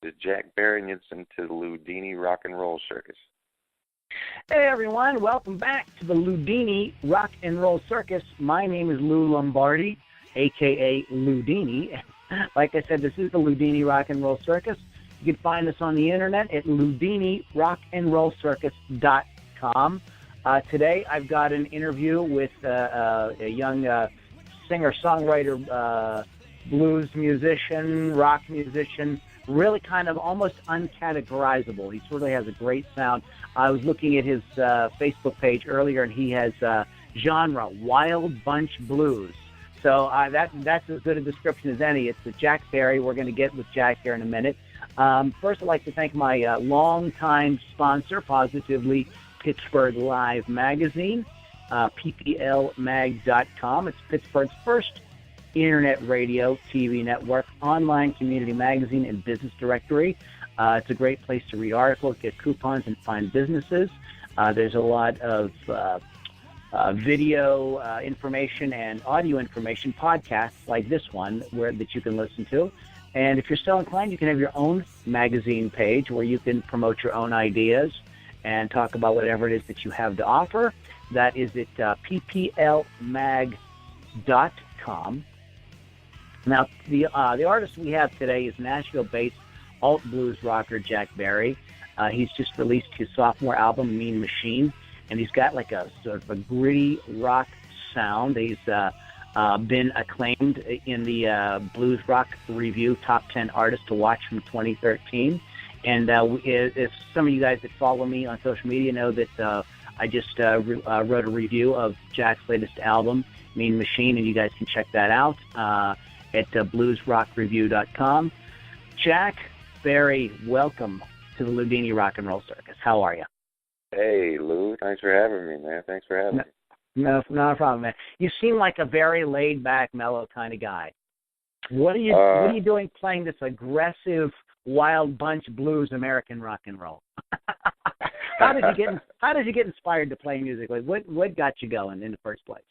is Jack Barry, and you're listening to the Loudini Rock and Roll Circus. Hey everyone, welcome back to the Loudini Rock and Roll Circus. My name is Lou Lombardi, a.k.a. Loudini. Like I said, this is the Loudini Rock and Roll Circus. You can find us on the internet at loudinirockandrollcircus.com. Today I've got an interview with a young singer-songwriter, blues musician, rock musician, really kind of almost uncategorizable. He sort of has a great sound. I was looking at his Facebook page earlier, and he has genre, Wild Bunch Blues. So that's as good a description as any. It's the Jack Barry. We're going to get with Jack here in a minute. First, I'd like to thank my longtime sponsor, Positively Pittsburgh Live Magazine, pplmag.com. It's Pittsburgh's first internet radio, TV network, online community magazine, and business directory. It's a great place to read articles, get coupons, and find businesses. There's a lot of video information and audio information, podcasts like this one that you can listen to. And if you're so inclined, you can have your own magazine page where you can promote your own ideas and talk about whatever it is that you have to offer. That is at pplmag.com. Now, the artist we have today is Nashville-based alt blues rocker Jack Barry. He's just released his sophomore album, Mean Machine, and he's got like a sort of a gritty rock sound. He's been acclaimed in the Blues Rock Review Top 10 Artists to Watch from 2013. And if some of you guys that follow me on social media know that I just wrote a review of Jack's latest album, Mean Machine, and you guys can check that out at bluesrockreview.com. Jack Barry, welcome to the Loudini Rock and Roll Circus. How are you? Hey, Lou. Thanks for having me, man. Thanks for having me. No, not a problem, man. You seem like a very laid-back, mellow kind of guy. What are you doing playing this aggressive, wild bunch blues American rock and roll? How did you get inspired to play music? Like, what got you going in the first place?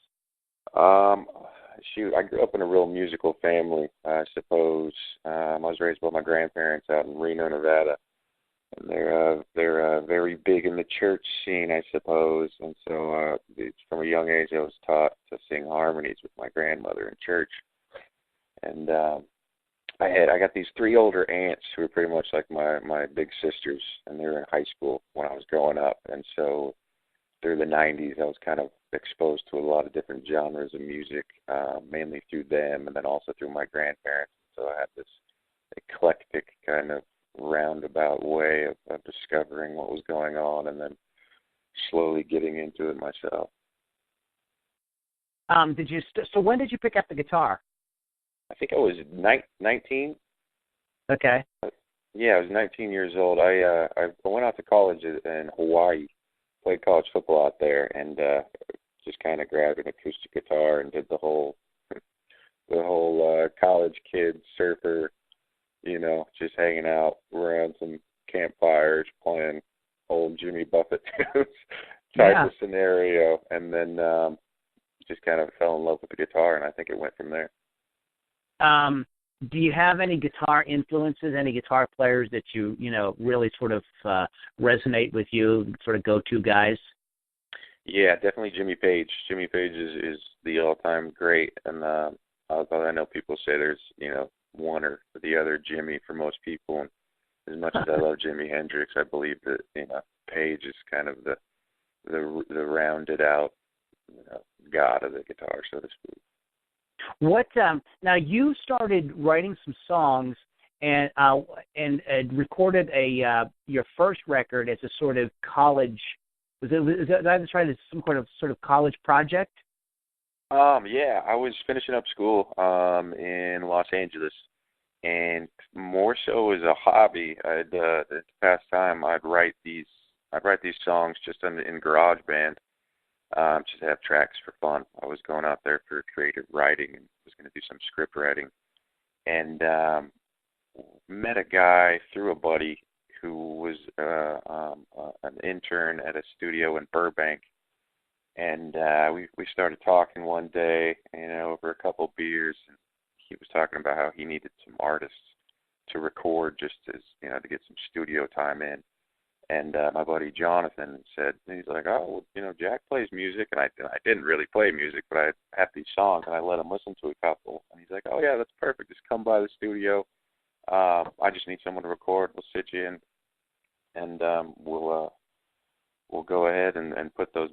I grew up in a real musical family, I suppose. I was raised by my grandparents out in Reno, Nevada. And they're very big in the church scene, I suppose. And so from a young age, I was taught to sing harmonies with my grandmother in church. And I got these three older aunts who were pretty much like my big sisters, and they were in high school when I was growing up. And so through the 90s, I was kind of exposed to a lot of different genres of music, mainly through them and then also through my grandparents. So I had this eclectic kind of roundabout way of discovering what was going on and then slowly getting into it myself. So when did you pick up the guitar? I think I was 19. Okay. Yeah, I was 19 years old. I went out to college in Hawaii, played college football out there, and just kind of grabbed an acoustic guitar and did the whole college kid surfer, just hanging out around some campfires playing old Jimmy Buffett tunes type of scenario, and then just kind of fell in love with the guitar, and I think it went from there. Do you have any guitar influences, any guitar players that you really sort of resonate with you, sort of go-to guys? Yeah, definitely Jimmy Page. Jimmy Page is the all-time great, and although I know people say there's, one or the other Jimmy for most people, and as much as I love Jimi Hendrix, I believe that, Page is kind of the rounded out, god of the guitar, so to speak. Now you started writing some songs and recorded your first record as a sort of college. Was that some sort of college project? Yeah, I was finishing up school in Los Angeles, and more so as a hobby. At the past time, I'd write these songs just in GarageBand. Just to have tracks for fun. I was going out there for creative writing and was going to do some script writing. And met a guy through a buddy who was an intern at a studio in Burbank. And we started talking one day, over a couple of beers. And he was talking about how he needed some artists to record, just as, to get some studio time in. And my buddy Jonathan said, he's like, oh, Jack plays music, and I didn't really play music, but I have these songs, and I let him listen to a couple. And he's like, oh yeah, that's perfect. Just come by the studio. I just need someone to record. We'll sit you in, and we'll go ahead and put those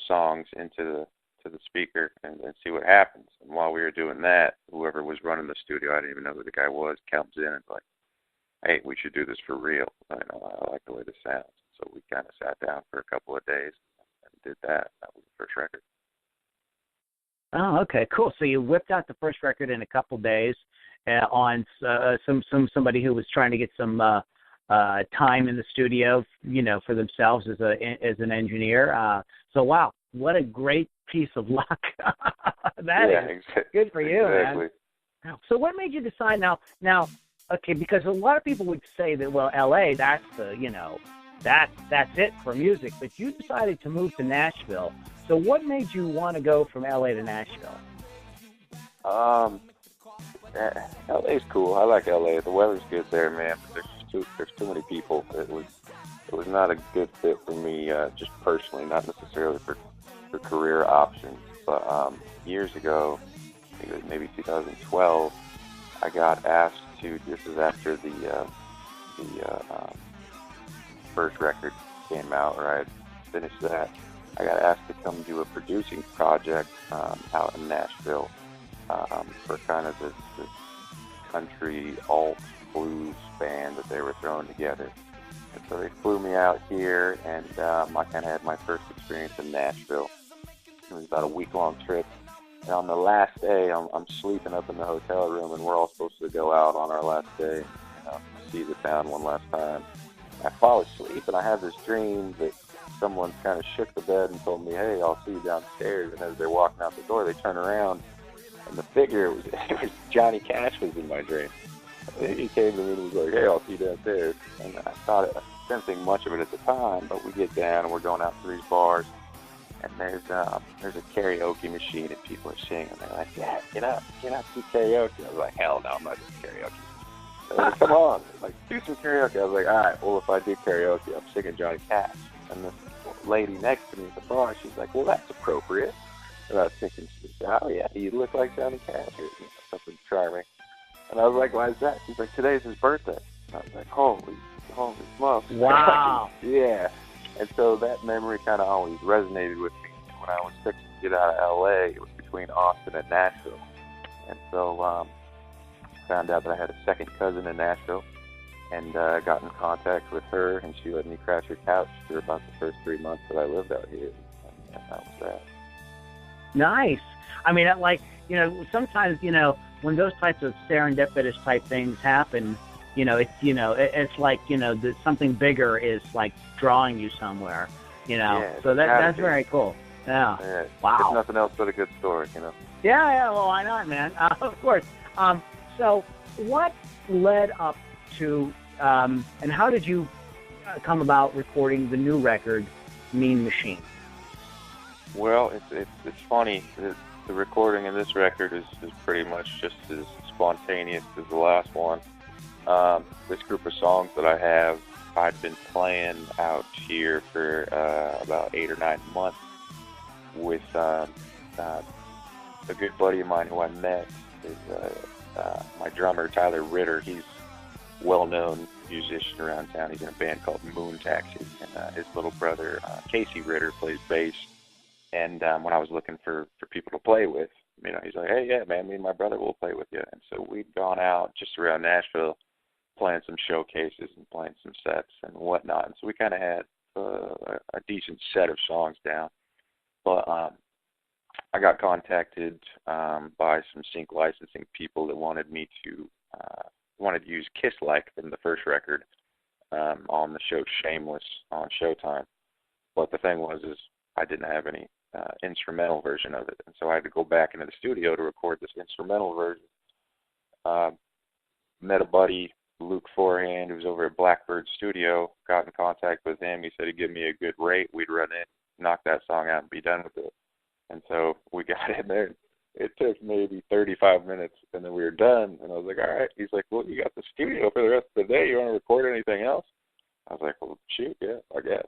songs into the speaker and see what happens. And while we were doing that, whoever was running the studio, I didn't even know who the guy was, comes in and like, hey, we should do this for real. I like the way this sounds. So we kind of sat down for a couple of days and did that. That was the first record. Oh, okay, cool. So you whipped out the first record in a couple days on somebody who was trying to get some time in the studio, for themselves as an engineer. So wow, what a great piece of luck that is. Good for you, man. So what made you decide now? Okay, because a lot of people would say that, well, L.A., that's that's it for music. But you decided to move to Nashville. So what made you want to go from L.A. to Nashville? L.A.'s cool. I like L.A. The weather's good there, man. But there's too many people. It was not a good fit for me, just personally, not necessarily for career options. But years ago, I think it was maybe 2012, I got asked to. This is after the first record came out, or I had finished that. I got asked to come do a producing project out in Nashville for kind of this country alt blues band that they were throwing together. And so they flew me out here, and I kind of had my first experience in Nashville. It was about a week-long trip. And on the last day, I'm sleeping up in the hotel room, and we're all supposed to go out on our last day, see the town one last time. I fall asleep, and I have this dream that someone kind of shook the bed and told me, hey, I'll see you downstairs. And as they're walking out the door, they turn around, and the figure, it was Johnny Cash was in my dream. He came to me and was like, hey, I'll see you downstairs. And I didn't think much of it at the time, but we get down, and we're going out to these bars, and there's a karaoke machine, and people are singing. And they're like, yeah, get up, do karaoke. I was like, hell no, I'm not doing karaoke. They're like, come on, like, do some karaoke. I was like, all right, well, if I do karaoke, I'm singing Johnny Cash. And this lady next to me at the bar, she's like, well, that's appropriate. And I was thinking, oh, yeah, you look like Johnny Cash, or something charming. And I was like, why is that? She's like, today's his birthday. And I was like, holy smokes. Wow. Yeah. And so that memory kind of always resonated with me. When I was fixing to get out of L.A., it was between Austin and Nashville. And so I found out that I had a second cousin in Nashville, and got in contact with her, and she let me crash her couch for about the first 3 months that I lived out here. And that was that. Nice. I mean, sometimes, when those types of serendipitous type things happen, it's like, something bigger is like drawing you somewhere, Yeah, so that's very cool. Yeah. Wow. It's nothing else but a good story, Yeah, well, why not, man? Of course. So what led up to, and how did you come about recording the new record, Mean Machine? Well, it's funny. The recording of this record is pretty much just as spontaneous as the last one. This group of songs that I have, I'd been playing out here for about 8 or 9 months with a good buddy of mine who I met is my drummer, Tyler Ritter. He's a well-known musician around town. He's in a band called Moon Taxi, and his little brother, Casey Ritter, plays bass. And when I was looking for people to play with, he's like, hey, yeah, man, me and my brother will play with you. And so we'd gone out just around Nashville playing some showcases and playing some sets and whatnot. And so we kind of had a decent set of songs down. But I got contacted by some sync licensing people that wanted me to use Kiss Like from the first record on the show Shameless on Showtime. But the thing was is I didn't have any instrumental version of it, and so I had to go back into the studio to record this instrumental version. Met a buddy, Luke Forehand, who was over at Blackbird Studio, got in contact with him. He said he'd give me a good rate. We'd run in, knock that song out, and be done with it. And so we got in there, it took maybe 35 minutes, and then we were done. And I was like, all right. He's like, well, you got the studio for the rest of the day. You want to record anything else? I was like, well, shoot, yeah, I guess.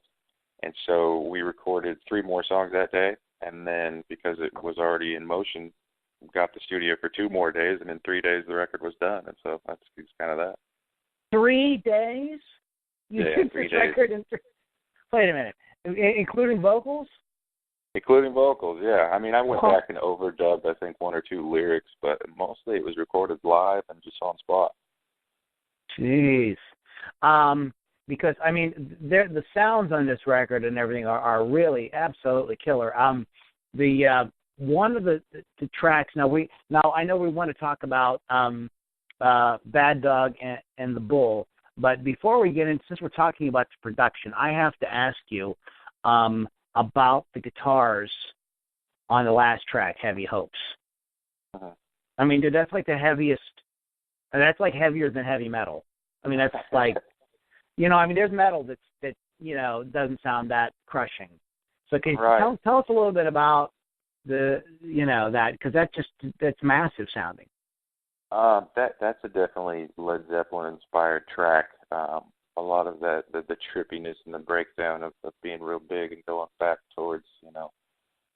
And so we recorded 3 more songs that day, and then because it was already in motion, got the studio for 2 more days, and in 3 days the record was done. And so that's kind of that. 3 days? You did 3 this days. record in 3... Wait a minute. Including vocals? Including vocals, yeah. I mean, I went back and overdubbed, I think, 1 or 2 lyrics, but mostly it was recorded live and just on spot. Jeez. Because, I mean, the sounds on this record and everything are really absolutely killer. One of the tracks, now I know we want to talk about Bad Dog and the Bull, but before we get in, since we're talking about the production, I have to ask you about the guitars on the last track, Heavy Hopes. Uh-huh. I mean, dude, that's like the heaviest, that's like heavier than heavy metal. I mean, that's like, I mean, there's metal that doesn't sound that crushing. So can you tell us a little bit about that, because that's massive sounding. That's a definitely Led Zeppelin inspired track. A lot of the trippiness and the breakdown of being real big and going back towards,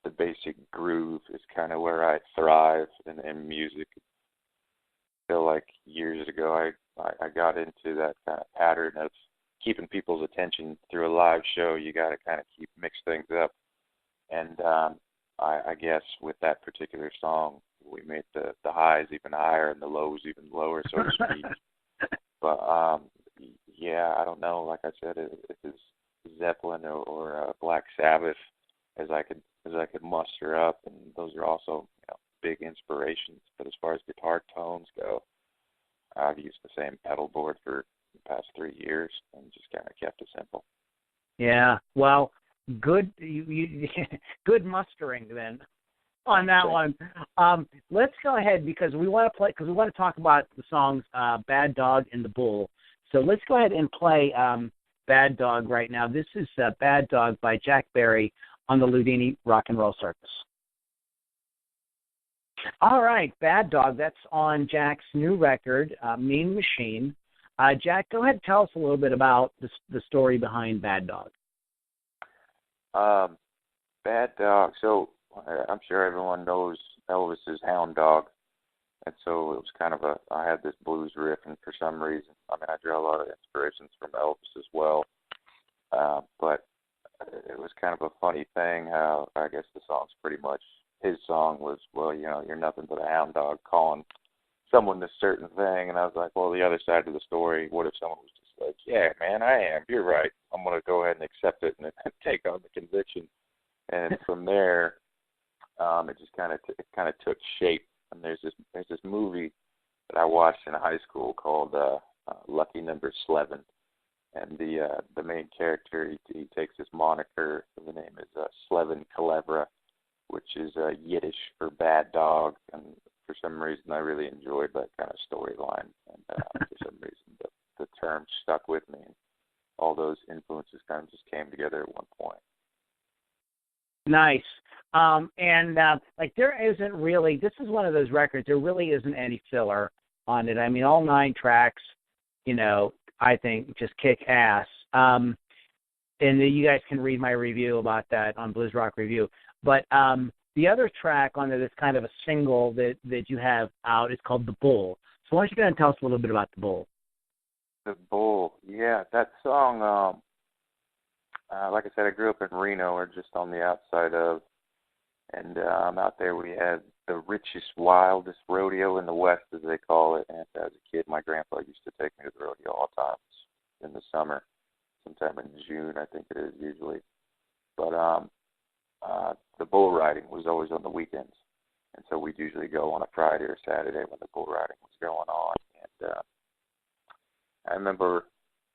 the basic groove is kind of where I thrive in music. I feel like years ago I got into that kind of pattern of keeping people's attention through a live show. You got to kind of mix things up. And I guess with that particular song, we made the highs even higher and the lows even lower, so to speak. But yeah, I don't know. Like I said, if it's Zeppelin or Black Sabbath, as I could muster up, and those are also big inspirations. But as far as guitar tones go, I've used the same pedal board for the past 3 years and just kind of kept it simple. Yeah, well, good good mustering then on that one. Let's go ahead because we want to talk about the songs Bad Dog and the Bull. So let's go ahead and play Bad Dog right now. This is Bad Dog by Jack Berry on the Loudini Rock and Roll Circus. All right, Bad Dog, that's on Jack's new record, Mean Machine. Jack, go ahead and tell us a little bit about the story behind Bad Dog. Bad Dog, so I'm sure everyone knows Elvis's Hound Dog. And so it was kind of I had this blues riff, and for some reason, I mean, I drew a lot of inspirations from Elvis as well. But it was kind of a funny thing how I guess the song's pretty much, his song was, well, you're nothing but a hound dog calling someone this certain thing. And I was like, well, the other side of the story, what if someone was just like, yeah, man, I am. You're right. I'm going to go ahead and accept it and take on the conviction. And from there, it just kind of took shape. And there's this movie that I watched in high school called Lucky Number 11, and the main character he takes this moniker. The name is Slevin Kalevra, which is Yiddish for bad dog. And for some reason, I really enjoyed that kind of storyline. And for some reason, the term stuck with me. And all those influences kind of just came together at one point. Nice. Like there isn't really, this is one of those records, there really isn't any filler on it. I mean, all 9 tracks, I think just kick ass. And you guys can read my review about that on Blues Rock Review. But the other track on it is kind of a single that you have out. It's called The Bull. So why don't you go ahead and tell us a little bit about The Bull? The Bull, yeah, that song, like I said, I grew up in Reno, or just on the outside of, and out there we had the richest, wildest rodeo in the West, as they call it. And as a kid, my grandpa used to take me to the rodeo all the time in the summer, sometime in June, I think it is usually. But the bull riding was always on the weekends, and so we'd usually go on a Friday or Saturday when the bull riding was going on. And I remember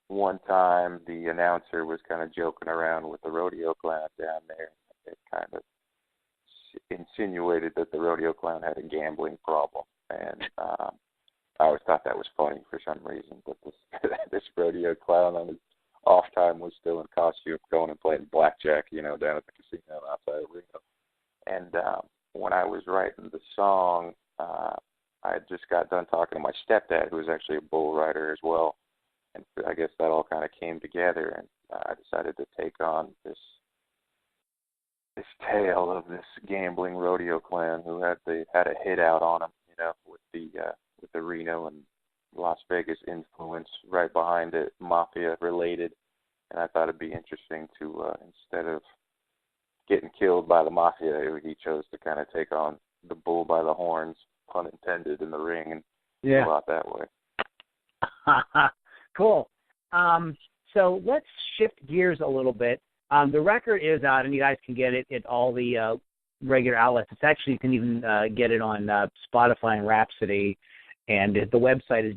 one time the announcer was kind of joking around with the rodeo clown down there. It kind of insinuated that the rodeo clown had a gambling problem, and I always thought that was funny for some reason. But this rodeo clown on his off time was still in costume, going and playing blackjack, down at the casino outside of Reno. And when I was writing the song, I had just got done talking to my stepdad, who was actually a bull rider as well. And I guess that all kind of came together, and I decided to take on this tale of this gambling rodeo clan who had a hit out on them, with the Reno and Las Vegas influence right behind it, mafia related. And I thought it'd be interesting to instead of getting killed by the mafia, he chose to kind of take on the bull by the horns, pun intended, in the ring, and go out that way. Cool. So let's shift gears a little bit. The record is out, and you guys can get it at all the regular outlets. It's actually, you can even get it on Spotify and Rhapsody, and the website is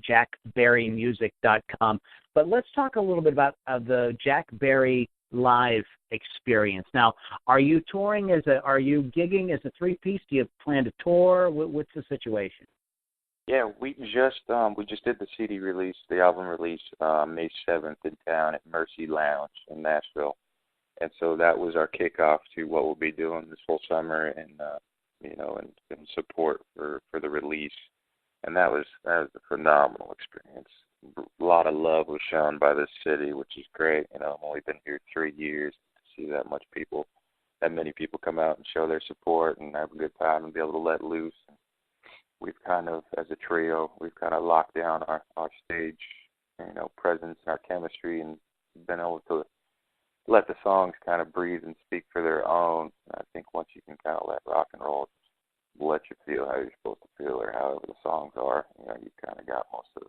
jackberrymusic.com. But let's talk a little bit about the Jack Berry live experience. Now, are you touring are you gigging as a three-piece? Do you plan to tour? What's the situation? Yeah, we just did the CD release, the album release, May 7th in town at Mercy Lounge in Nashville. And so that was our kickoff to what we'll be doing this whole summer, and and support for the release. And that was a phenomenal experience. A lot of love was shown by this city, which is great. I've only been here 3 years. To see that many people come out and show their support and have a good time and be able to let loose. We've kind of, as a trio, locked down our stage, presence and our chemistry, and been able to let the songs kind of breathe and speak for their own. And I think once you can kind of let rock and roll let you feel how you're supposed to feel, or however the songs are, you kind of got most of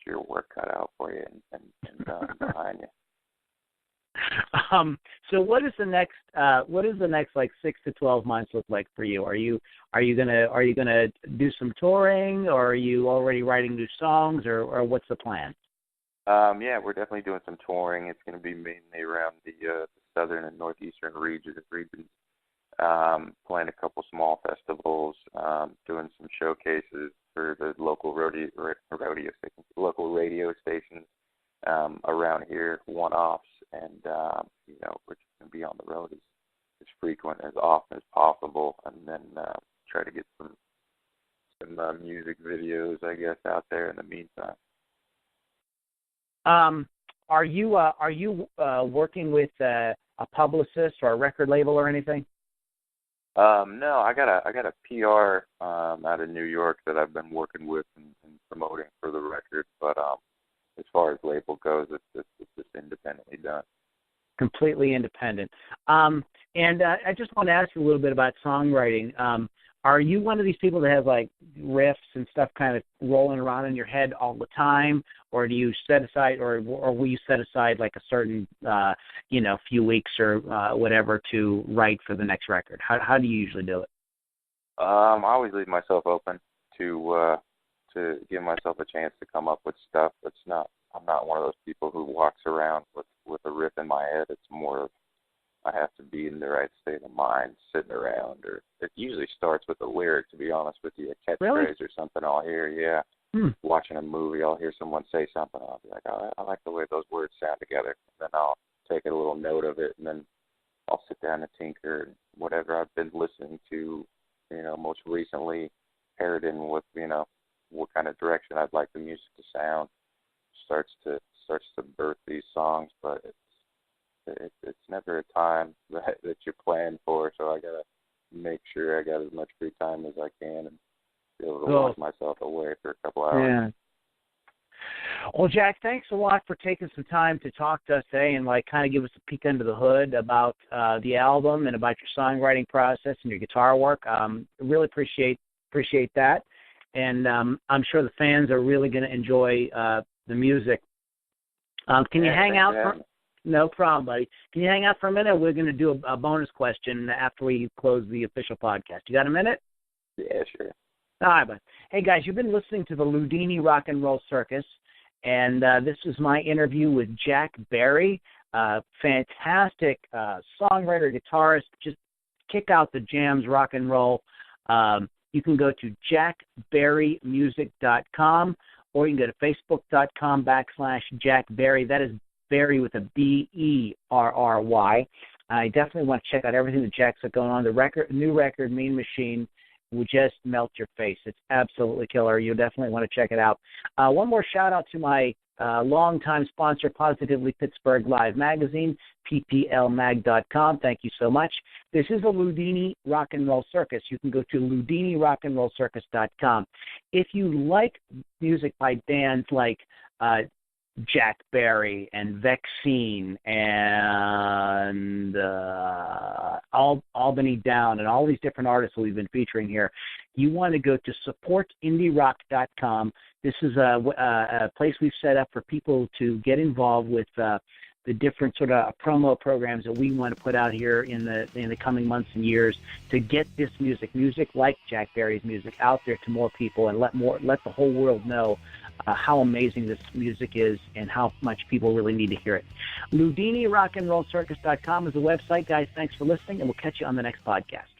your work cut out for you and done behind you. So what is the next like 6 to 12 months look like for you? Are you gonna do some touring, or are you already writing new songs, or what's the plan? Yeah, we're definitely doing some touring. It's going to be mainly around the southern and northeastern regions. Playing a couple small festivals, doing some showcases for the local radio stations around here, one-offs, and we're just going to be on the road as frequent, as often as possible, and then try to get some music videos, I guess, out there in the meantime. Are you working with a publicist or a record label or anything? No, I got a PR out of New York that I've been working with and promoting for the record. But as far as label goes, it's just independently done. Completely independent. And I just want to ask you a little bit about songwriting. Are you one of these people that has like riffs and stuff kind of rolling around in your head all the time, or do you set aside, or will you set aside like a certain few weeks or whatever to write for the next record? How do you usually do it? I always leave myself open to give myself a chance to come up with stuff. I'm not one of those people who walks around with a riff in my head. It's more of I have to be in the right state of mind, sitting around, or it usually starts with a lyric, to be honest with you, a catchphrase Really? or something I'll hear, Watching a movie, I'll hear someone say something, I'll be like, oh, I like the way those words sound together. And then I'll take a little note of it, and then I'll sit down and tinker, and whatever I've been listening to, most recently, paired in with, what kind of direction I'd like the music to sound, starts to birth these songs, but it's never a time that you plan for, so I gotta make sure I got as much free time as I can and be able to lock myself away for a couple hours. Yeah. Well, Jack, thanks a lot for taking some time to talk to us today and kind of give us a peek under the hood about the album and about your songwriting process and your guitar work. Really appreciate that, and I'm sure the fans are really going to enjoy the music. Can you hang out for? No problem, buddy. Can you hang out for a minute? We're going to do a bonus question after we close the official podcast. You got a minute? Yeah, sure. All right, bud. Hey, guys, you've been listening to the Loudini Rock and Roll Circus, and this is my interview with Jack Berry, fantastic songwriter, guitarist, just kick out the jams, rock and roll. You can go to jackberrymusic.com, or you can go to facebook.com/Jack Berry. That is Berry with a Berry. I definitely want to check out everything that Jack's got going on. The new record, Mean Machine, will just melt your face. It's absolutely killer. You'll definitely want to check it out. One more shout-out to my longtime sponsor, Positively Pittsburgh Live Magazine, pplmag.com. Thank you so much. This is a Loudini Rock and Roll Circus. You can go to loudinirockandrollcircus.com. If you like music by bands like Jack Berry and Vexene and Albany Down and all these different artists that we've been featuring here, you want to go to supportindierock.com. This is a place we've set up for people to get involved with the different sort of promo programs that we want to put out here in the coming months and years to get this music like Jack Berry's music out there to more people and let the whole world know how amazing this music is and how much people really need to hear it. LoudiniRockandRollCircus.com is the website, guys. Thanks for listening, and we'll catch you on the next podcast.